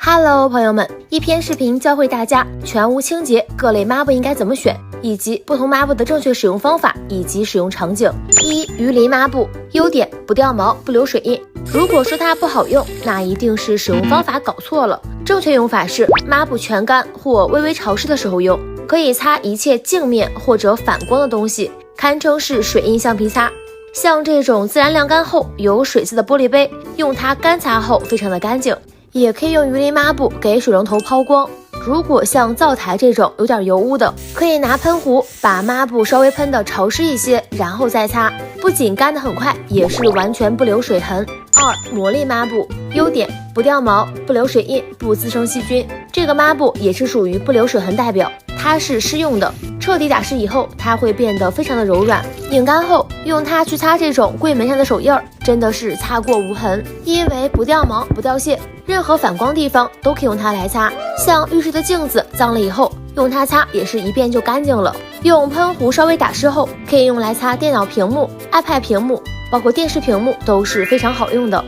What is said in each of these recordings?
Hello， 朋友们，一篇视频教会大家全屋清洁各类抹布应该怎么选，以及不同抹布的正确使用方法以及使用场景。鱼鳞抹布，优点不掉毛，不留水印。如果说它不好用，那一定是使用方法搞错了。正确用法是抹布全干或微微潮湿的时候用，可以擦一切镜面或者反光的东西，堪称是水印橡皮擦。像这种自然晾干后有水渍的玻璃杯，用它干擦后非常的干净。也可以用鱼鳞抹布给水龙头抛光。如果像灶台这种有点油污的，可以拿喷壶把抹布稍微喷的潮湿一些，然后再擦，不仅干得很快，也是完全不留水痕。魔力抹布，优点不掉毛，不留水印，不滋生细菌。这个抹布也是属于不留水痕代表，它是湿用的，彻底打湿以后，它会变得非常的柔软。拧干后，用它去擦这种柜门上的手印儿，真的是擦过无痕，因为不掉毛不掉屑，任何反光地方都可以用它来擦。像浴室的镜子脏了以后，用它擦也是一遍就干净了。用喷壶稍微打湿后，可以用来擦电脑屏幕、iPad 屏幕，包括电视屏幕都是非常好用的。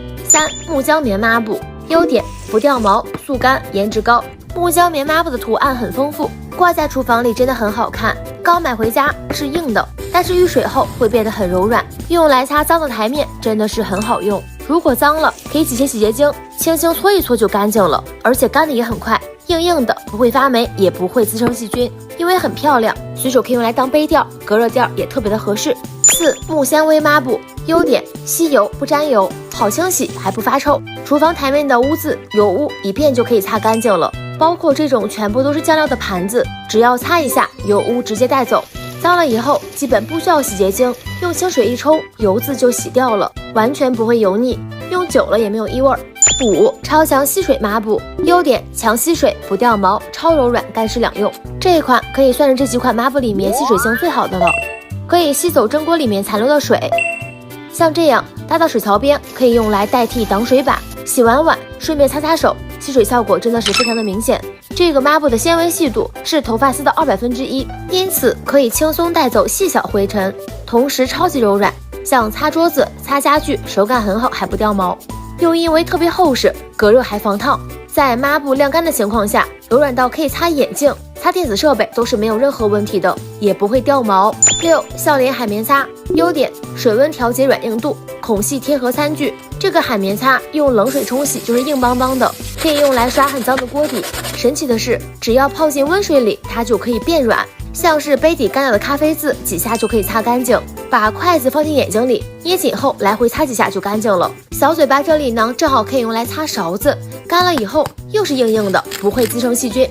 木浆棉抹布，优点不掉毛，速干，颜值高。木浆棉抹布的图案很丰富，挂在厨房里真的很好看。刚买回家是硬的，但是遇水后会变得很柔软，用来擦脏的台面真的是很好用。如果脏了，可以挤些洗洁精，轻轻搓一搓就干净了，而且干的也很快，硬硬的，不会发霉，也不会滋生细菌，因为很漂亮，随手可以用来当杯垫、隔热垫也特别的合适。木纤维抹布，优点吸油不沾油，好清洗还不发臭，厨房台面的污渍油污一遍就可以擦干净了。包括这种全部都是酱料的盘子，只要擦一下，油污直接带走。脏了以后基本不需要洗洁精，用清水一冲，油渍就洗掉了，完全不会油腻，用久了也没有异味。超强吸水抹布，优点强吸水，不掉毛，超柔软，干湿两用。这一款可以算是这几款抹布里面吸水性最好的了，可以吸走蒸锅里面残留的水。像这样搭到水槽边，可以用来代替挡水板，洗完碗顺便擦擦手，吸水效果真的是非常的明显。这个抹布的纤维细度是头发丝的1/200，因此可以轻松带走细小灰尘，同时超级柔软，像擦桌子、擦家具，手感很好，还不掉毛。又因为特别厚实，隔热还防烫，在抹布晾干的情况下，柔软到可以擦眼镜、擦电子设备都是没有任何问题的，也不会掉毛。笑脸海绵擦，优点水温调节软硬度，孔隙贴合餐具。这个海绵擦用冷水冲洗就是硬邦邦的，可以用来刷很脏的锅底。神奇的是，只要泡进温水里，它就可以变软，像是杯底干掉的咖啡渍，几下就可以擦干净。把筷子放进眼睛里，捏紧后来回擦几下就干净了。小嘴巴这里呢，正好可以用来擦勺子，干了以后又是硬硬的，不会滋生细菌。